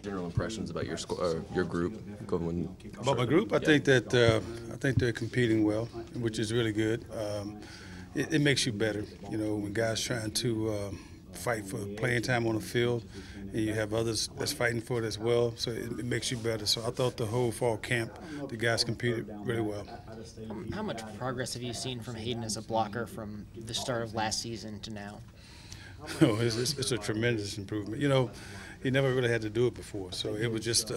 General impressions about your group going. About my group, I think they're competing well, which is really good. It makes you better, when guys trying to fight for playing time on the field, and you have others that's fighting for it as well. So it makes you better. So I thought the whole fall camp, the guys competed really well. How much progress have you seen from Hayden as a blocker from the start of last season to now? Oh, it's a tremendous improvement. He never really had to do it before, so it was just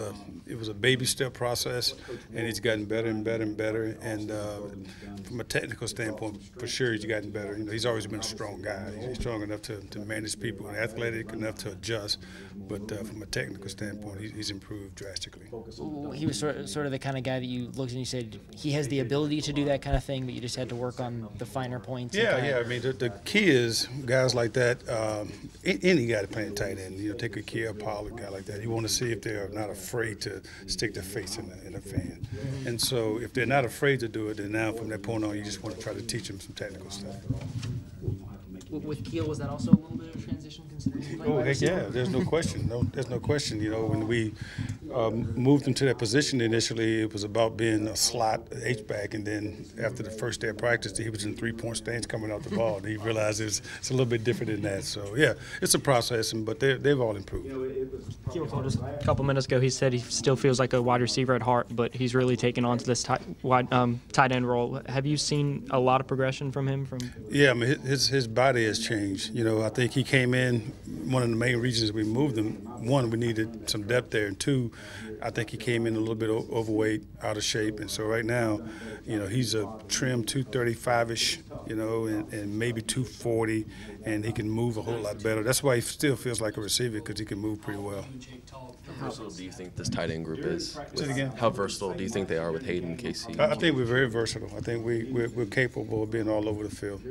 it was a baby step process, and he's gotten better and better and better. And from a technical standpoint, for sure, he's gotten better. He's always been a strong guy. He's strong enough to manage people, and athletic enough to adjust. But from a technical standpoint, he's improved drastically. He was sort of the kind of guy that you looked and you said he has the ability to do that kind of thing, but you just had to work on the finer points. Yeah. I mean, the key is guys like that. Any guy playing tight end, take a care of Pollard, a guy like that. You want to see if they're not afraid to stick their face in a fan. And so if they're not afraid to do it, then now from that point on, you just want to try to teach them some technical stuff. With Keel, was that also a little bit of a transition considering? Oh, heck yeah, there's no question. There's no question. When we moved him to that position initially, it was about being a slot H-back, and then after the first day of practice, he was in three-point stance coming out the ball. And he realized it's a little bit different than that. So, yeah, it's a process, but they've all improved. Keel told us a couple minutes ago, he said he still feels like a wide receiver at heart, but he's really taken on to this tight end role. Have you seen a lot of progression from him? Yeah, I mean, his body has changed. I think he came in, one of the main reasons we moved him, one, we needed some depth there, and two, I think he came in a little bit overweight, out of shape, and so right now, he's a trim 235-ish, and maybe 240, and he can move a whole lot better. That's why he still feels like a receiver, because he can move pretty well. How versatile do you think this tight end group is? Say it again. How versatile do you think they are with Hayden, Casey? I think we're very versatile. I think we're capable of being all over the field.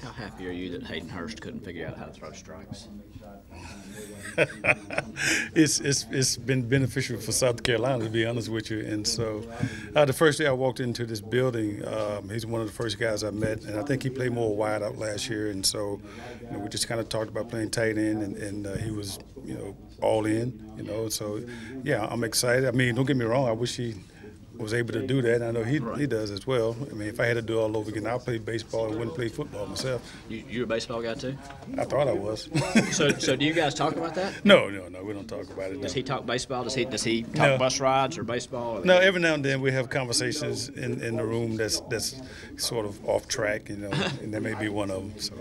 How happy are you that Hayden Hurst couldn't figure out how to throw strikes? It's been beneficial for South Carolina, to be honest with you. And so the first day I walked into this building, he's one of the first guys I met, and I think he played more wide out last year. And so we just kind of talked about playing tight end, and he was all in. So yeah, I'm excited. I mean, don't get me wrong, I wish he was able to do that. I know he does as well. I mean, if I had to do it all over again, I'll play baseball and wouldn't play football myself. You a baseball guy too? I thought I was. So do you guys talk about that? No, we don't talk about it. No. Does he talk baseball? Does he talk bus rides or baseball? Or no, every now and then we have conversations in the room that's sort of off track, and that may be one of them. So.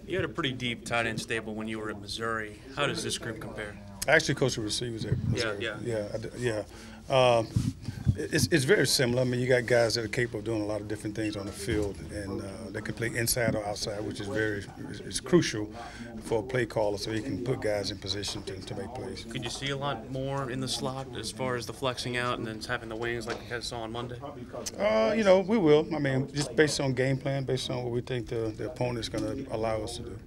You had a pretty deep tight end stable when you were at Missouri. How does this group compare? I actually coached the receivers there. Yeah. It's very similar. I mean, you got guys that are capable of doing a lot of different things on the field, and they can play inside or outside, which is it's crucial for a play caller, so he can put guys in position to make plays. Could you see a lot more in the slot as far as the flexing out and then having the wings like you guys saw on Monday? We will. I mean, just based on game plan, based on what we think the opponent's going to allow us to do.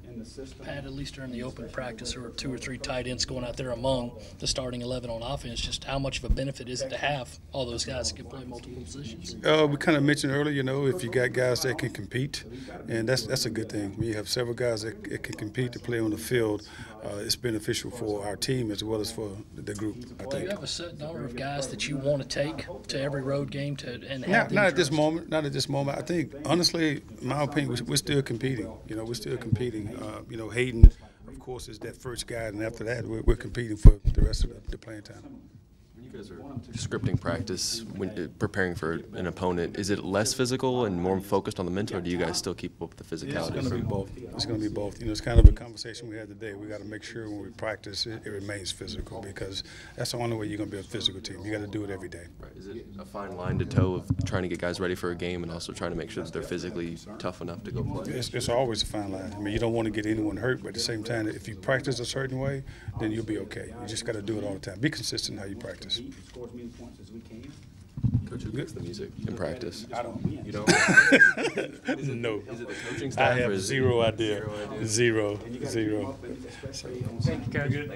Pat, at least during the open practice, there were 2 or 3 tight ends going out there among the starting 11 on offense. Just how much of a benefit is it to have all those guys that can play multiple positions? We kind of mentioned earlier, if you got guys that can compete, and that's a good thing. When you have several guys that can compete to play on the field, it's beneficial for our team as well as for the group, I think. Do you have a set number of guys that you want to take to every road game Not at this moment. Not at this moment. I think, honestly, in my opinion, we're still competing. We're still competing. Hayden, of course, is that first guy, and after that, we're competing for the rest of the playing time. When you guys are scripting practice, when preparing for an opponent, is it less physical and more focused on the mental, or do you guys still keep up with the physicality? It's going to be both. It's going to be both. It's kind of a conversation we had today. We got to make sure when we practice it remains physical, because that's the only way you're going to be a physical team. You got to do it every day. Right. Is it a fine line to toe of trying to get guys ready for a game and also trying to make sure that they're physically tough enough to go play? It's always a fine line. I mean, you don't want to get anyone hurt, but at the same time, if you practice a certain way, then you'll be okay. You just got to do it all the time. Be consistent how you practice. Points as we can. Coach, who gets the music in practice? I don't. You don't? No. Is it the coaching staff? I have zero idea. Zero. Thank you, Coach.